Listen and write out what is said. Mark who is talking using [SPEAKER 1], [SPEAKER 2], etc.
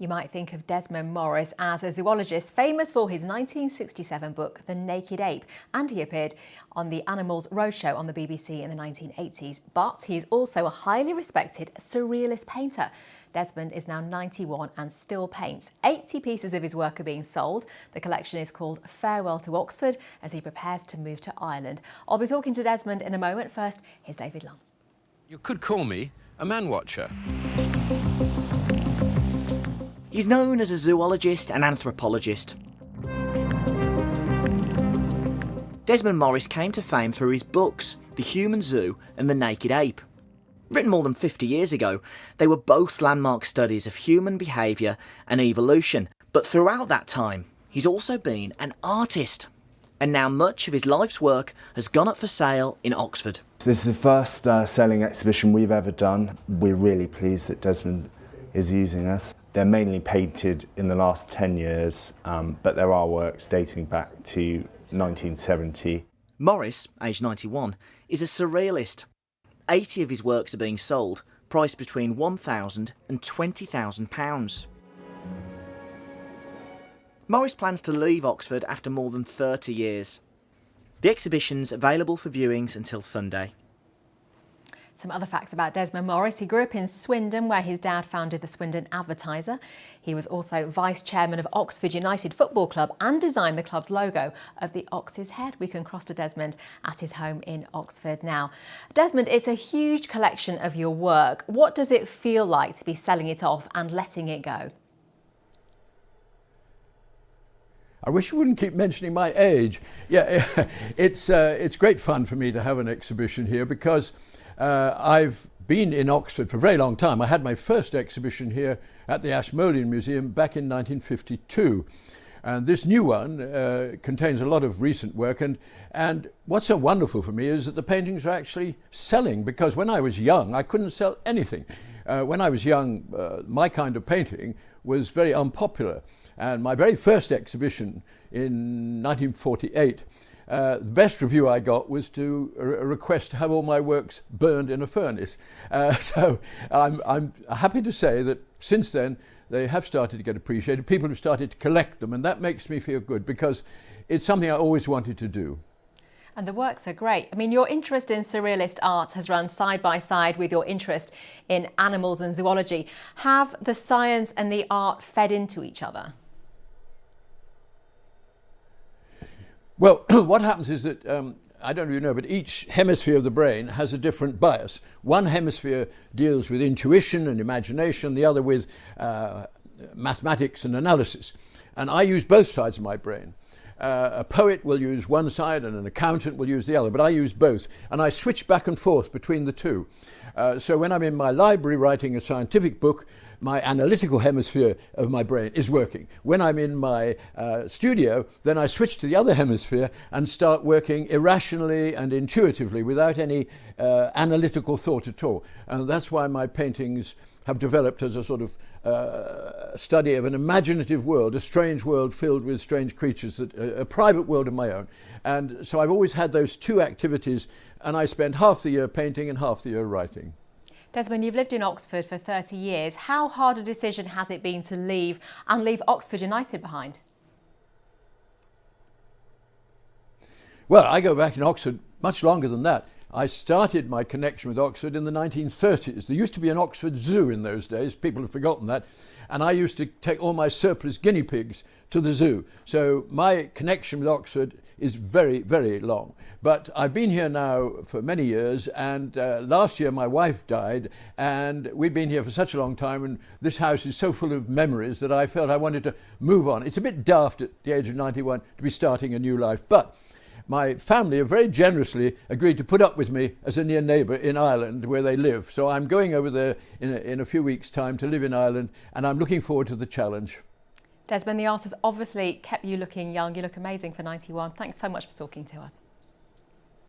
[SPEAKER 1] You might think of Desmond Morris as a zoologist famous for his 1967 book, The Naked Ape, and he appeared on the Animals Roadshow on the BBC in the 1980s. But he's also a highly respected surrealist painter. Desmond is now 91 and still paints. 80 pieces of his work are being sold. The collection is called Farewell to Oxford as he prepares to move to Ireland. I'll be talking to Desmond in a moment. First, here's David Long.
[SPEAKER 2] You could call me a man-watcher.
[SPEAKER 3] He's known as a zoologist and anthropologist. Desmond Morris came to fame through his books, The Human Zoo and The Naked Ape. Written more than 50 years ago, they were both landmark studies of human behaviour and evolution. But throughout that time, he's also been an artist. And now much of his life's work has gone up for sale in Oxford.
[SPEAKER 4] This is the first selling exhibition we've ever done. We're really pleased that Desmond is using us. They're mainly painted in the last 10 years, but there are works dating back to 1970.
[SPEAKER 3] Morris, aged 91, is a surrealist. 80 of his works are being sold, priced between £1,000 and £20,000. Morris plans to leave Oxford after more than 30 years. The exhibition's available for viewings until Sunday.
[SPEAKER 1] Some other facts about Desmond Morris. He grew up in Swindon, where his dad founded the Swindon Advertiser. He was also vice chairman of Oxford United Football Club and designed the club's logo of the ox's head. We can cross to Desmond at his home in Oxford now. Desmond, it's a huge collection of your work. What does it feel like to be selling it off and letting it go?
[SPEAKER 5] I wish you wouldn't keep mentioning my age. Yeah, it's great fun for me to have an exhibition here because I've been in Oxford for a very long time. I had my first exhibition here at the Ashmolean Museum back in 1952. And this new one contains a lot of recent work. And what's so wonderful for me is that the paintings are actually selling, because when I was young, I couldn't sell anything. When I was young, my kind of painting was very unpopular. And my very first exhibition in 1948, the best review I got was a request to have all my works burned in a furnace. So I'm happy to say that since then they have started to get appreciated. People have started to collect them, and that makes me feel good because it's something I always wanted to do.
[SPEAKER 1] And the works are great. I mean, your interest in surrealist art has run side by side with your interest in animals and zoology. Have the science and the art fed into each other?
[SPEAKER 5] Well, what happens is that, I don't really know, but each hemisphere of the brain has a different bias. One hemisphere deals with intuition and imagination, the other with mathematics and analysis. And I use both sides of my brain. A poet will use one side and an accountant will use the other, but I use both. And I switch back and forth between the two. So when I'm in my library writing a scientific book, my analytical hemisphere of my brain is working. When I'm in my studio, then I switch to the other hemisphere and start working irrationally and intuitively without any analytical thought at all. And that's why my paintings have developed as a sort of study of an imaginative world, a strange world filled with strange creatures, a private world of my own. And so I've always had those two activities, and I spend half the year painting and half the year writing.
[SPEAKER 1] Desmond, you've lived in Oxford for 30 years. How hard a decision has it been to leave Oxford United behind?
[SPEAKER 5] Well, I go back in Oxford much longer than that. I started my connection with Oxford in the 1930s. There used to be an Oxford Zoo in those days. People have forgotten that. And I used to take all my surplus guinea pigs to the zoo. So my connection with Oxford is very, very long. But I've been here now for many years, and last year my wife died, and we've been here for such a long time, and this house is so full of memories that I felt I wanted to move on. It's a bit daft at the age of 91 to be starting a new life, but my family have very generously agreed to put up with me as a near neighbour in Ireland, where they live. So I'm going over there in a few weeks' time to live in Ireland, and I'm looking forward to the challenge.
[SPEAKER 1] Desmond, the art has obviously kept you looking young. You look amazing for 91. Thanks so much for talking to us.